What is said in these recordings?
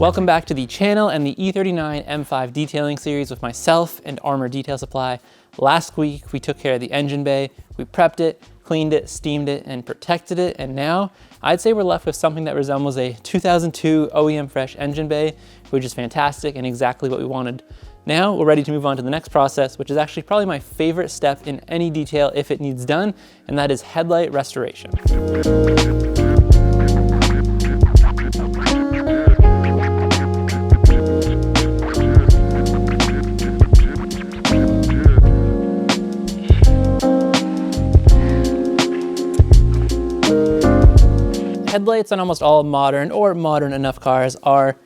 Welcome back to the channel and the E39 M5 detailing series with myself and Armour Detail Supply. Last week, we took care of the engine bay. We prepped it, cleaned it, steamed it, and protected it. And now I'd say we're left with something that resembles a 2002 OEM fresh engine bay, which is fantastic and exactly what we wanted. Now we're ready to move on to the next process, which is actually probably my favorite step in any detail if it needs done, and that is headlight restoration. Headlights on almost all modern or modern enough cars are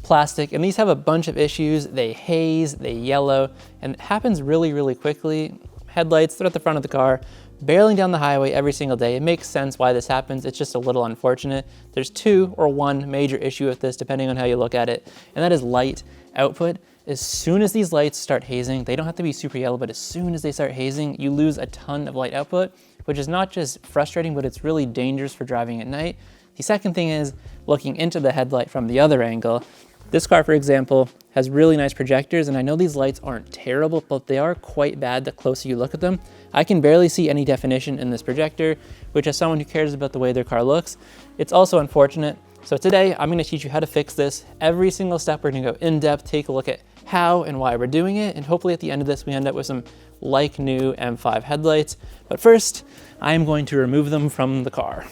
plastic, and these have a bunch of issues. They haze, they yellow, and it happens really, really quickly. Headlights, they're at the front of the car, barreling down the highway every single day. It makes sense why this happens. It's just a little unfortunate. There's two or one major issue with this, depending on how you look at it, and that is light output. As soon as these lights start hazing, they don't have to be super yellow, but as soon as they start hazing, you lose a ton of light output, which is not just frustrating, but it's really dangerous for driving at night. The second thing is looking into the headlight from the other angle. This car, for example, has really nice projectors, and I know these lights aren't terrible, but they are quite bad the closer you look at them. I can barely see any definition in this projector, which as someone who cares about the way their car looks, it's also unfortunate. So today, I'm gonna teach you how to fix this. Every single step, we're gonna go in depth, take a look at how and why we're doing it, and hopefully at the end of this, we end up with some like new M5 headlights. But first, I am going to remove them from the car.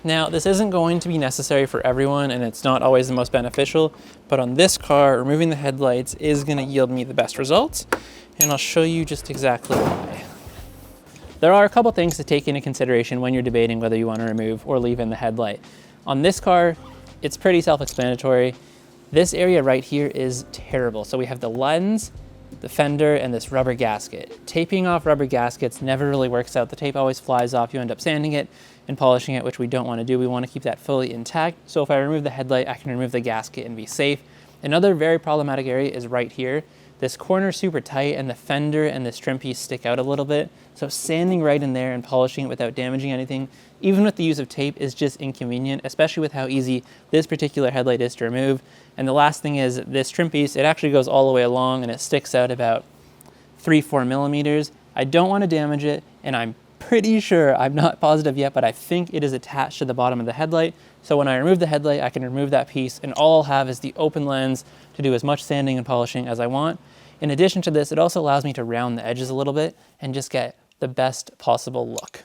Now, this isn't going to be necessary for everyone, and it's not always the most beneficial, but on this car, removing the headlights is gonna yield me the best results, and I'll show you just exactly why. There are a couple things to take into consideration when you're debating whether you wanna remove or leave in the headlight. On this car, it's pretty self-explanatory. This area right here is terrible. So we have the lens, the fender, and this rubber gasket. Taping off rubber gaskets never really works out. The tape always flies off. You end up sanding it and polishing it, which we don't want to do. We want to keep that fully intact. So if I remove the headlight, I can remove the gasket and be safe. Another very problematic area is right here. This corner is super tight, and the fender and this trim piece stick out a little bit. So sanding right in there and polishing it without damaging anything, even with the use of tape, is just inconvenient, especially with how easy this particular headlight is to remove. And the last thing is this trim piece, it actually goes all the way along and it sticks out about 3-4 millimeters. I don't want to damage it, and I'm pretty sure, I'm not positive yet, but I think it is attached to the bottom of the headlight. So when I remove the headlight, I can remove that piece, and all I'll have is the open lens to do as much sanding and polishing as I want. In addition to this, it also allows me to round the edges a little bit and just get the best possible look.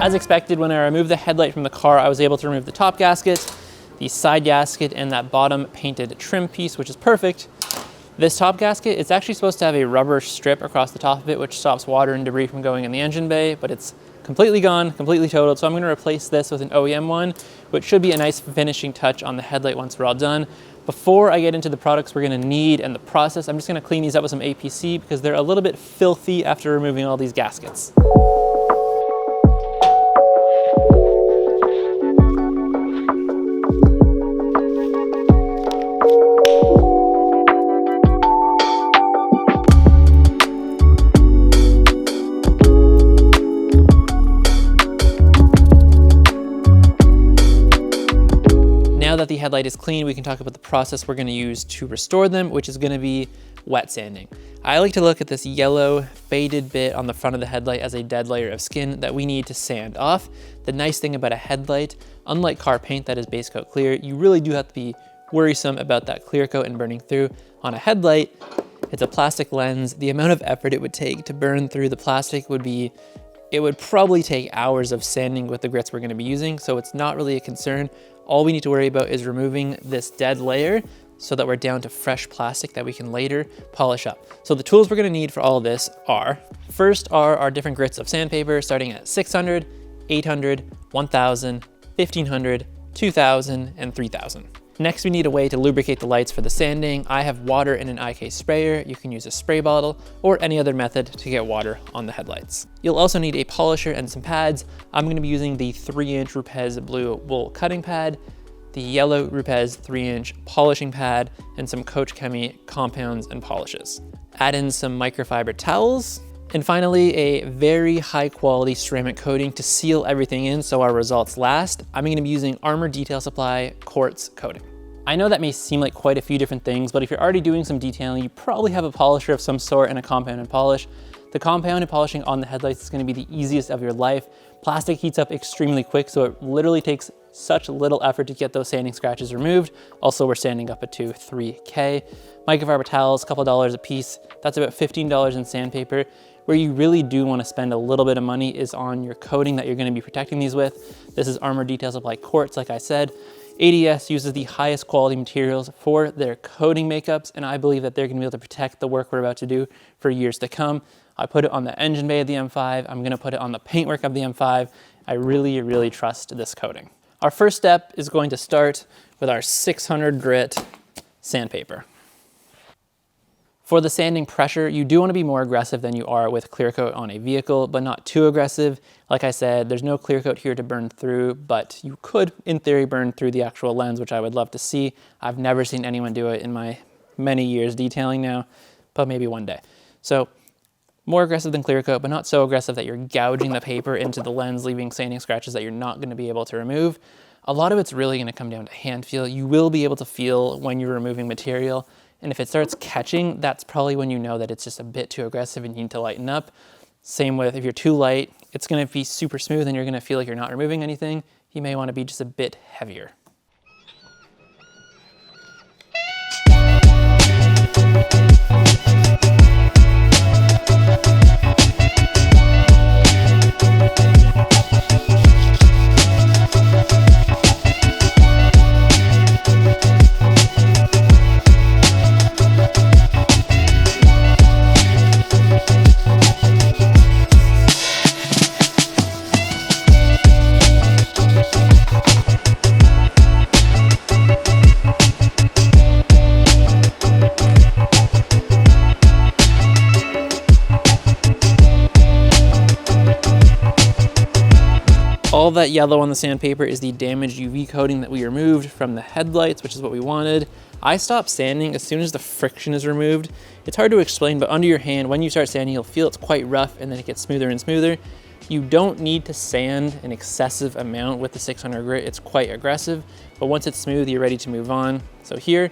As expected, when I removed the headlight from the car, I was able to remove the top gasket, the side gasket, and that bottom painted trim piece, which is perfect. This top gasket, it's actually supposed to have a rubber strip across the top of it, which stops water and debris from going in the engine bay, but it's completely gone, completely totaled. So I'm gonna replace this with an OEM one, which should be a nice finishing touch on the headlight once we're all done. Before I get into the products we're gonna need and the process, I'm just gonna clean these up with some APC because they're a little bit filthy after removing all these gaskets. Now that the headlight is clean, we can talk about the process we're going to use to restore them, which is going to be wet sanding. I like to look at this yellow faded bit on the front of the headlight as a dead layer of skin that we need to sand off. The nice thing about a headlight, unlike car paint that is base coat clear, you really do have to be worrisome about that clear coat and burning through. On a headlight, it's a plastic lens. The amount of effort it would take to burn through the plastic it would probably take hours of sanding with the grits we're gonna be using, so it's not really a concern. All we need to worry about is removing this dead layer so that we're down to fresh plastic that we can later polish up. So the tools we're gonna need for all of this are, first are our different grits of sandpaper, starting at 600, 800, 1000, 1500, 2000, and 3000. Next, we need a way to lubricate the lights for the sanding. I have water in an IK sprayer. You can use a spray bottle or any other method to get water on the headlights. You'll also need a polisher and some pads. I'm gonna be using the 3-inch Rupes blue wool cutting pad, the yellow Rupes 3-inch polishing pad, and some Coach Chemi compounds and polishes. Add in some microfiber towels, and finally, a very high quality ceramic coating to seal everything in so our results last. I'm gonna be using Armour Detail Supply quartz coating. I know that may seem like quite a few different things, but if you're already doing some detailing, you probably have a polisher of some sort and a compound and polish. The compound and polishing on the headlights is gonna be the easiest of your life. Plastic heats up extremely quick, so it literally takes such little effort to get those sanding scratches removed. Also, we're sanding up to 3K. Microfiber towels, a couple dollars a piece. That's about $15 in sandpaper. Where you really do want to spend a little bit of money is on your coating that you're going to be protecting these with. This is Armour Detail Supply quartz, like I said. ADS uses the highest quality materials for their coating makeups, and I believe that they're going to be able to protect the work we're about to do for years to come. I put it on the engine bay of the M5. I'm going to put it on the paintwork of the M5. I really, really trust this coating. Our first step is going to start with our 600 grit sandpaper. For the sanding pressure, you do want to be more aggressive than you are with clear coat on a vehicle, but not too aggressive. Like I said, there's no clear coat here to burn through, but you could, in theory, burn through the actual lens, which I would love to see. I've never seen anyone do it in my many years detailing now, but maybe one day. So more aggressive than clear coat, but not so aggressive that you're gouging the paper into the lens, leaving sanding scratches that you're not going to be able to remove. A lot of it's really going to come down to hand feel. You will be able to feel when you're removing material. And if it starts catching, that's probably when you know that it's just a bit too aggressive and you need to lighten up. Same with if you're too light, it's gonna be super smooth and you're gonna feel like you're not removing anything. You may wanna be just a bit heavier. All that yellow on the sandpaper is the damaged UV coating that we removed from the headlights, which is what we wanted. I stopped sanding as soon as the friction is removed. It's hard to explain, but under your hand, when you start sanding, you'll feel it's quite rough and then it gets smoother and smoother. You don't need to sand an excessive amount with the 600 grit. It's quite aggressive, but once it's smooth, you're ready to move on. So here,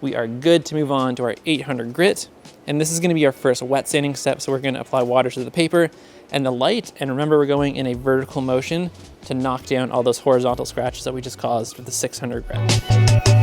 we are good to move on to our 800 grit. And this is gonna be our first wet sanding step. So we're gonna apply water to the paper and the light. And remember, we're going in a vertical motion to knock down all those horizontal scratches that we just caused with the 600 grit.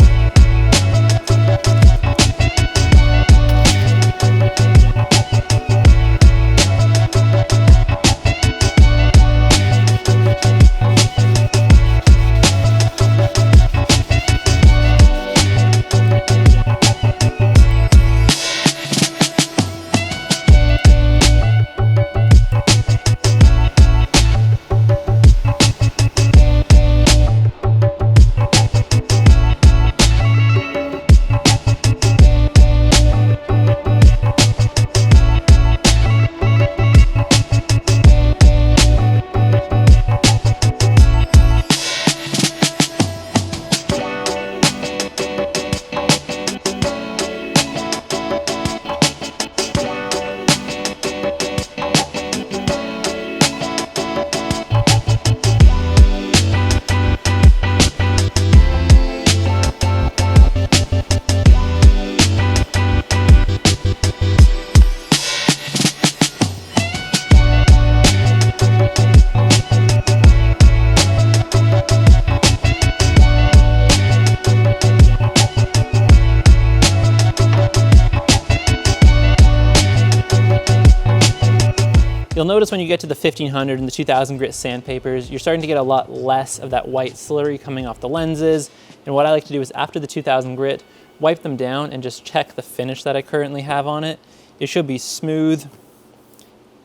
You'll notice when you get to the 1500 and the 2000 grit sandpapers, you're starting to get a lot less of that white slurry coming off the lenses. And what I like to do is after the 2000 grit, wipe them down and just check the finish that I currently have on it. It should be smooth,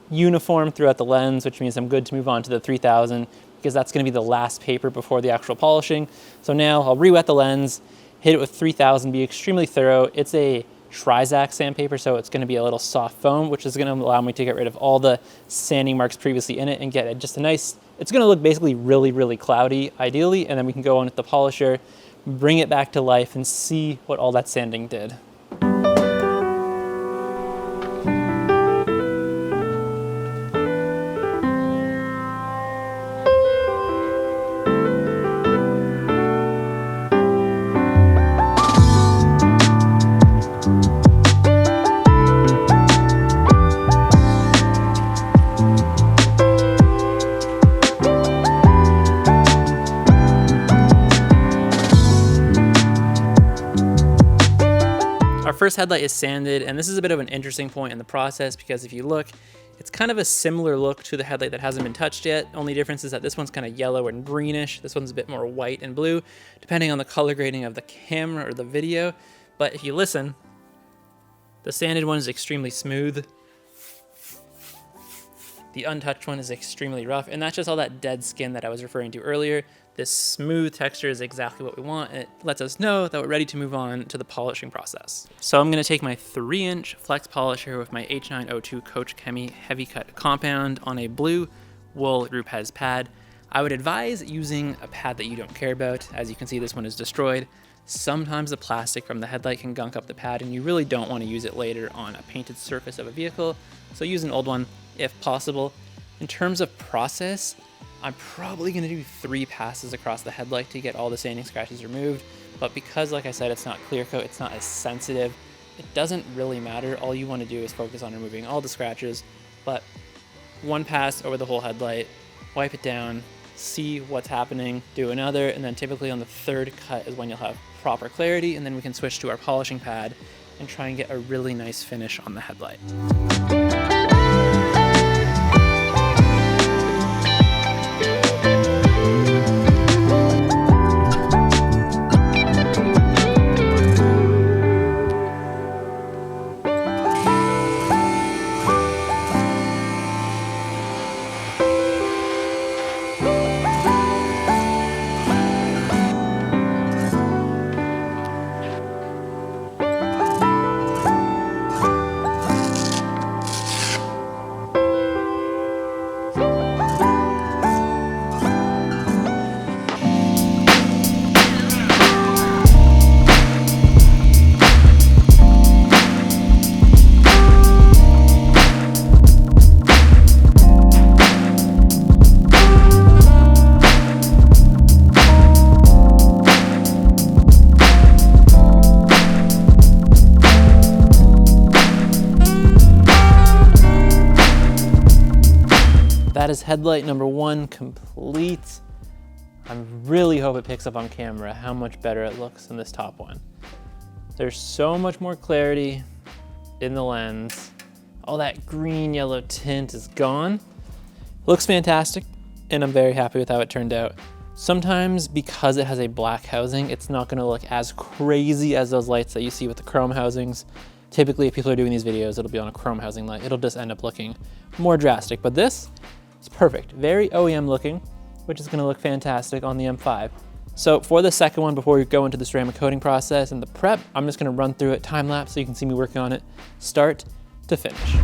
uniform throughout the lens, which means I'm good to move on to the 3000 because that's gonna be the last paper before the actual polishing. So now I'll re-wet the lens, hit it with 3000, be extremely thorough. It's a Trizac sandpaper, so it's gonna be a little soft foam, which is gonna allow me to get rid of all the sanding marks previously in it and get just a nice, it's gonna look basically really, really cloudy, ideally, and then we can go on with the polisher, bring it back to life and see what all that sanding did. Our first headlight is sanded, and this is a bit of an interesting point in the process because if you look, it's kind of a similar look to the headlight that hasn't been touched yet. Only difference is that this one's kind of yellow and greenish. This one's a bit more white and blue, depending on the color grading of the camera or the video. But if you listen, the sanded one is extremely smooth. The untouched one is extremely rough, and that's just all that dead skin that I was referring to earlier. This smooth texture is exactly what we want. It lets us know that we're ready to move on to the polishing process. So I'm gonna take my 3-inch flex polisher with my H902 Coach Chemi heavy cut compound on a blue wool Rupes pad. I would advise using a pad that you don't care about. As you can see, this one is destroyed. Sometimes the plastic from the headlight can gunk up the pad and you really don't want to use it later on a painted surface of a vehicle. So use an old one if possible. In terms of process, I'm probably going to do 3 passes across the headlight to get all the sanding scratches removed, but because, like I said, it's not clear coat, it's not as sensitive, it doesn't really matter. All you want to do is focus on removing all the scratches, but 1 pass over the whole headlight, wipe it down, see what's happening, do another, and then typically on the 3rd cut is when you'll have proper clarity, and then we can switch to our polishing pad and try and get a really nice finish on the headlight. That is headlight number 1 complete. I really hope it picks up on camera how much better it looks than this top one. There's so much more clarity in the lens. All that green yellow tint is gone. Looks fantastic, and I'm very happy with how it turned out. Sometimes because it has a black housing, it's not gonna look as crazy as those lights that you see with the chrome housings. Typically, if people are doing these videos, it'll be on a chrome housing light. It'll just end up looking more drastic, but this is perfect. Very OEM looking, which is gonna look fantastic on the M5. So for the second one, before we go into the ceramic coating process and the prep, I'm just gonna run through it time lapse so you can see me working on it, start to finish.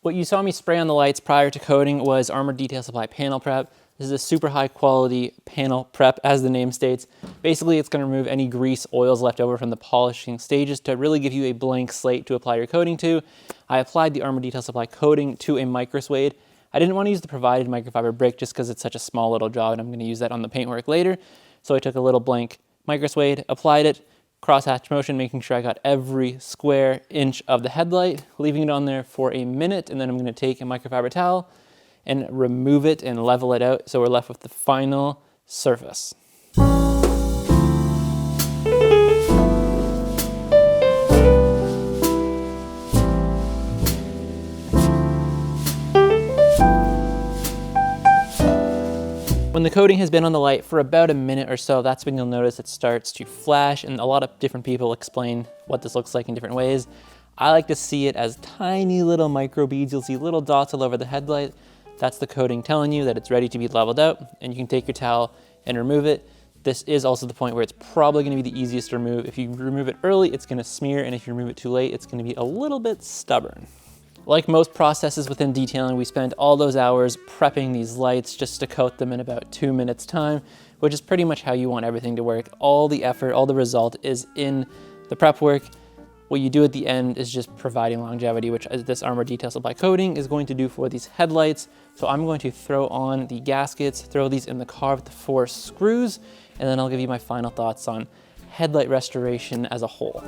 What you saw me spray on the lights prior to coating was Armour Detail Supply panel prep. This is a super high quality panel prep, as the name states. Basically, it's going to remove any grease, oils left over from the polishing stages to really give you a blank slate to apply your coating to. I applied the Armour Detail Supply coating to a micro suede. I didn't want to use the provided microfiber brick just because it's such a small little job and I'm going to use that on the paintwork later. So I took a little blank micro suede, applied it, crosshatch motion, making sure I got every square inch of the headlight, leaving it on there for a minute, and then I'm going to take a microfiber towel and remove it and level it out so we're left with the final surface. When the coating has been on the light for about a minute or so, that's when you'll notice it starts to flash, and a lot of different people explain what this looks like in different ways. I like to see it as tiny little micro beads. You'll see little dots all over the headlight. That's the coating telling you that it's ready to be leveled out, and you can take your towel and remove it. This is also the point where it's probably going to be the easiest to remove. If you remove it early, it's going to smear, and if you remove it too late, it's going to be a little bit stubborn. Like most processes within detailing, we spend all those hours prepping these lights just to coat them in about 2 minutes time, which is pretty much how you want everything to work. All the effort, all the result is in the prep work. What you do at the end is just providing longevity, which this Armour Detail Supply coating is going to do for these headlights. So I'm going to throw on the gaskets, throw these in the car with the 4 screws, and then I'll give you my final thoughts on headlight restoration as a whole.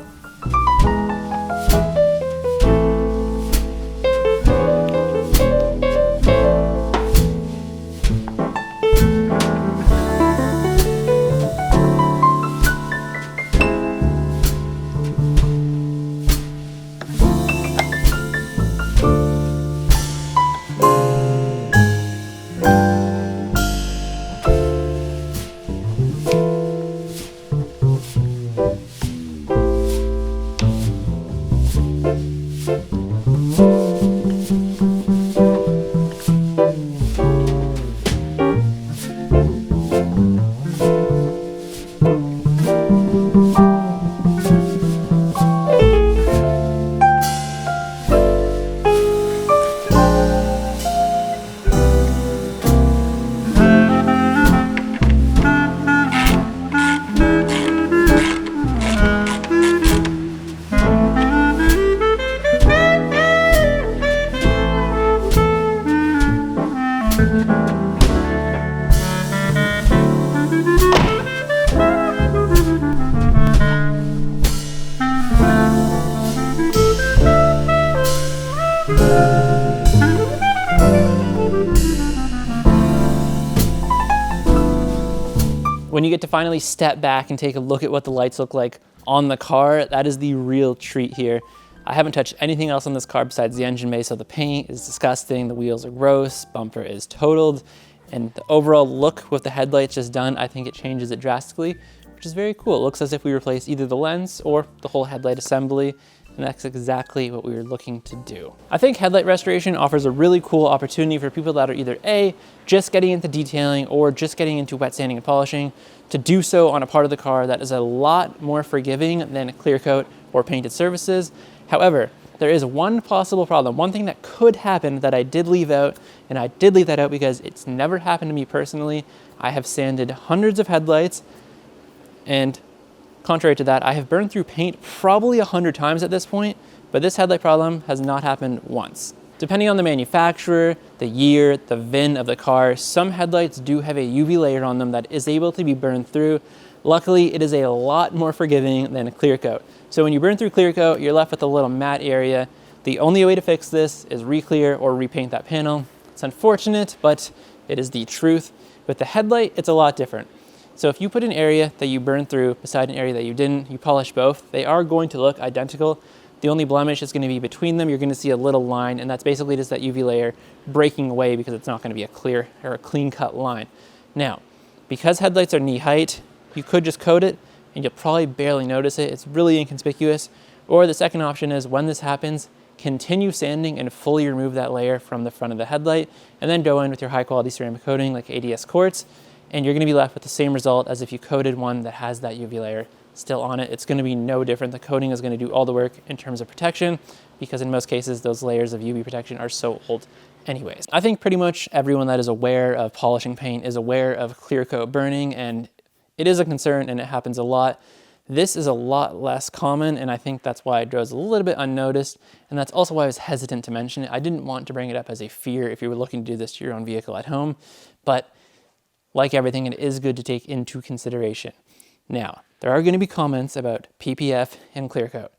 When you get to finally step back and take a look at what the lights look like on the car, that is the real treat here. I haven't touched anything else on this car besides the engine bay, so the paint is disgusting, the wheels are gross, bumper is totaled, and the overall look with the headlights just done, I think it changes it drastically, which is very cool. It looks as if we replaced either the lens or the whole headlight assembly, and that's exactly what we were looking to do. I think headlight restoration offers a really cool opportunity for people that are either A, just getting into detailing or just getting into wet sanding and polishing, to do so on a part of the car that is a lot more forgiving than clear coat or painted surfaces. However, there is one possible problem, one thing that could happen that I did leave out, and I did leave that out because it's never happened to me personally. I have sanded hundreds of headlights, and contrary to that, I have burned through paint probably 100 times at this point, but this headlight problem has not happened once. Depending on the manufacturer, the year, the VIN of the car, some headlights do have a UV layer on them that is able to be burned through. Luckily, it is a lot more forgiving than a clear coat. So when you burn through clear coat, you're left with a little matte area. The only way to fix this is re-clear or repaint that panel. It's unfortunate, but it is the truth. With the headlight, it's a lot different. So if you put an area that you burned through beside an area that you didn't, you polish both, they are going to look identical. The only blemish is going to be between them. You're going to see a little line, and that's basically just that UV layer breaking away because it's not going to be a clear or a clean cut line. Now, because headlights are knee height, you could just coat it and you'll probably barely notice it. It's really inconspicuous. Or the second option is when this happens, continue sanding and fully remove that layer from the front of the headlight, and then go in with your high quality ceramic coating like ADS quartz, and you're going to be left with the same result as if you coated one that has that UV layer still on it, it's gonna be no different. The coating is gonna do all the work in terms of protection, because in most cases, those layers of UV protection are so old anyways. I think pretty much everyone that is aware of polishing paint is aware of clear coat burning, and it is a concern and it happens a lot. This is a lot less common, and I think that's why it goes a little bit unnoticed, and that's also why I was hesitant to mention it. I didn't want to bring it up as a fear if you were looking to do this to your own vehicle at home, but like everything, it is good to take into consideration. Now, there are going to be comments about PPF and clear coat.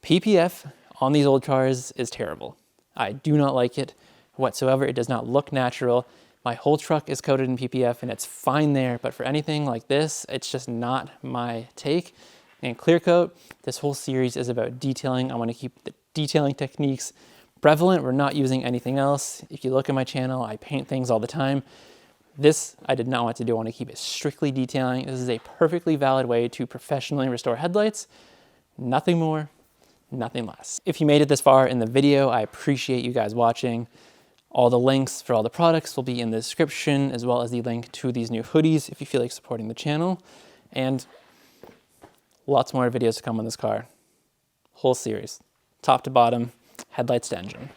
PPF on these old cars is terrible. I do not like it whatsoever. It does not look natural. My whole truck is coated in PPF and it's fine there, but for anything like this, it's just not my take. And clear coat, this whole series is about detailing. I want to keep the detailing techniques prevalent. We're not using anything else. If you look at my channel, I paint things all the time. This I did not want to do. I want to keep it strictly detailing. This is a perfectly valid way to professionally restore headlights. Nothing more, nothing less. If you made it this far in the video, I appreciate you guys watching. All the links for all the products will be in the description, as well as the link to these new hoodies if you feel like supporting the channel. And lots more videos to come on this car. Whole series, top to bottom, headlights to engine.